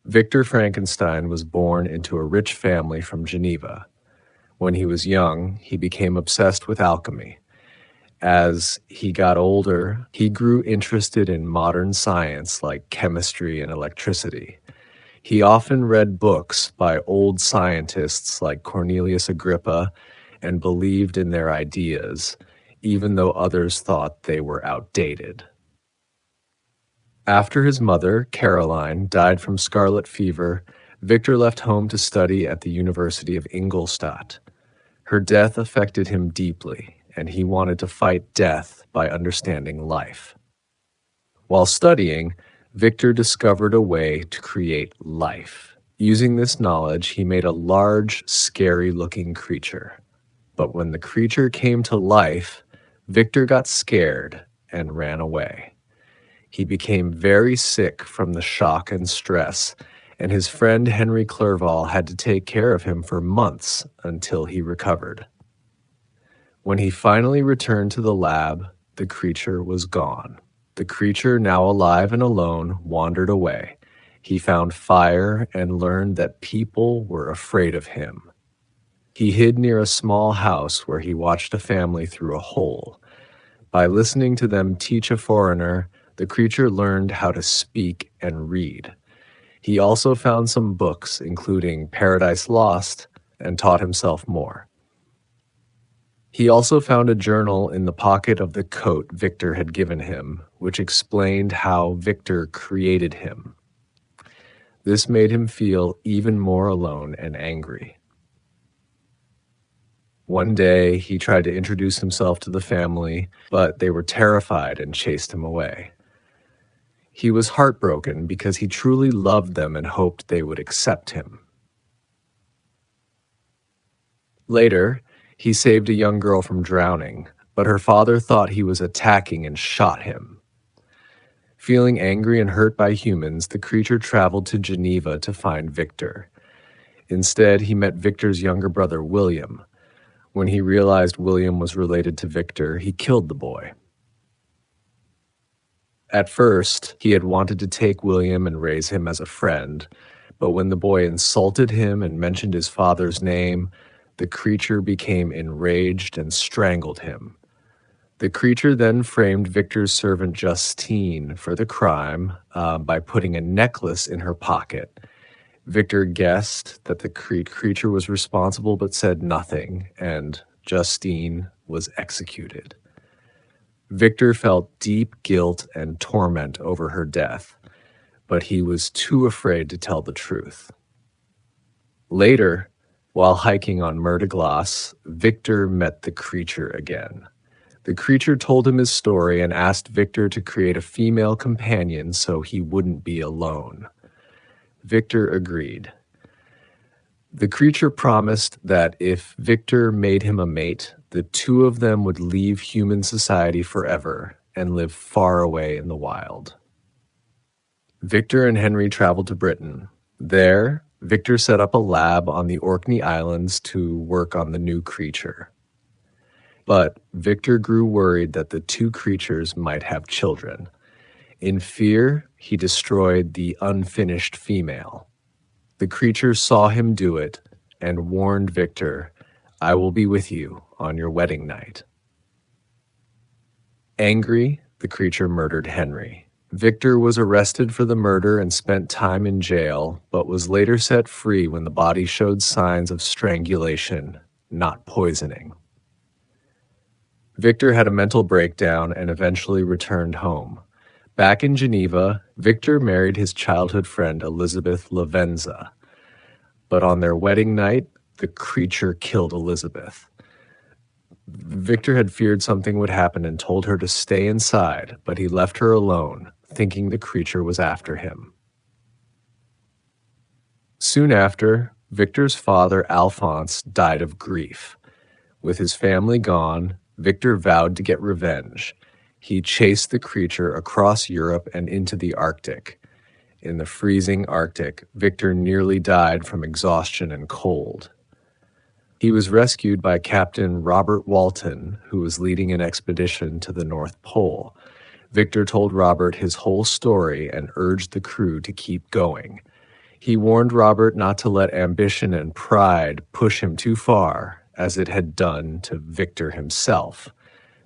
Victor Frankenstein was born into a rich family from Geneva. When he was young, he became obsessed with alchemy. As he got older, he grew interested in modern science like chemistry and electricity. He often read books by old scientists like Cornelius Agrippa and believed in their ideas, even though others thought they were outdated. After his mother, Caroline, died from scarlet fever, Victor left home to study at the University of Ingolstadt. Her death affected him deeply, and he wanted to fight death by understanding life. While studying, Victor discovered a way to create life. Using this knowledge, he made a large, scary-looking creature. But when the creature came to life, Victor got scared and ran away. He became very sick from the shock and stress, and his friend Henry Clerval had to take care of him for months until he recovered. When he finally returned to the lab, the creature was gone. The creature, now alive and alone, wandered away. He found fire and learned that people were afraid of him. He hid near a small house where he watched a family through a hole. By listening to them teach a foreigner, the creature learned how to speak and read. He also found some books, including Paradise Lost, and taught himself more. He also found a journal in the pocket of the coat Victor had given him, which explained how Victor created him. This made him feel even more alone and angry. One day, he tried to introduce himself to the family, but they were terrified and chased him away. He was heartbroken because he truly loved them and hoped they would accept him. Later, he saved a young girl from drowning, but her father thought he was attacking and shot him. Feeling angry and hurt by humans, the creature traveled to Geneva to find Victor. Instead, he met Victor's younger brother, William. When he realized William was related to Victor, he killed the boy. At first, he had wanted to take William and raise him as a friend, but when the boy insulted him and mentioned his father's name, the creature became enraged and strangled him. The creature then framed Victor's servant Justine for the crime by putting a necklace in her pocket. Victor guessed that the creature was responsible but said nothing, and Justine was executed. Victor felt deep guilt and torment over her death, but he was too afraid to tell the truth. Later, while hiking on Mer de Glace, Victor met the creature again. The creature told him his story and asked Victor to create a female companion so he wouldn't be alone. Victor agreed. The creature promised that if Victor made him a mate, the two of them would leave human society forever and live far away in the wild. Victor and Henry traveled to Britain. There, Victor set up a lab on the Orkney Islands to work on the new creature. But Victor grew worried that the two creatures might have children. In fear, he destroyed the unfinished female. The creature saw him do it and warned Victor, "I will be with you on your wedding night." Angry, the creature murdered Henry. Victor was arrested for the murder and spent time in jail, but was later set free when the body showed signs of strangulation, not poisoning. Victor had a mental breakdown and eventually returned home. Back in Geneva, Victor married his childhood friend Elizabeth Lavenza. But on their wedding night, the creature killed Elizabeth. Victor had feared something would happen and told her to stay inside, but he left her alone, thinking the creature was after him. Soon after, Victor's father, Alphonse, died of grief. With his family gone, Victor vowed to get revenge. He chased the creature across Europe and into the Arctic. In the freezing Arctic, Victor nearly died from exhaustion and cold. He was rescued by Captain Robert Walton, who was leading an expedition to the North Pole. Victor told Robert his whole story and urged the crew to keep going. He warned Robert not to let ambition and pride push him too far, as it had done to Victor himself.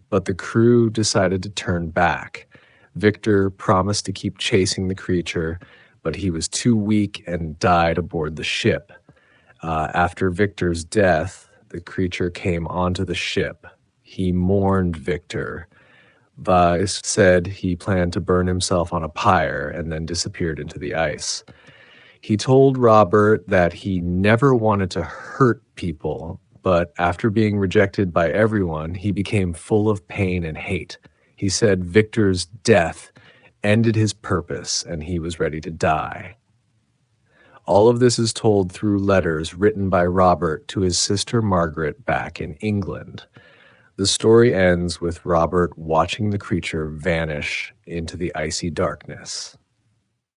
But the crew decided to turn back. Victor promised to keep chasing the creature, but he was too weak and died aboard the ship. After Victor's death, the creature came onto the ship. He mourned Victor. Weiss said he planned to burn himself on a pyre and then disappeared into the ice. He told Robert that he never wanted to hurt people, but after being rejected by everyone, he became full of pain and hate. He said Victor's death ended his purpose and he was ready to die. All of this is told through letters written by Robert to his sister Margaret back in England. The story ends with Robert watching the creature vanish into the icy darkness.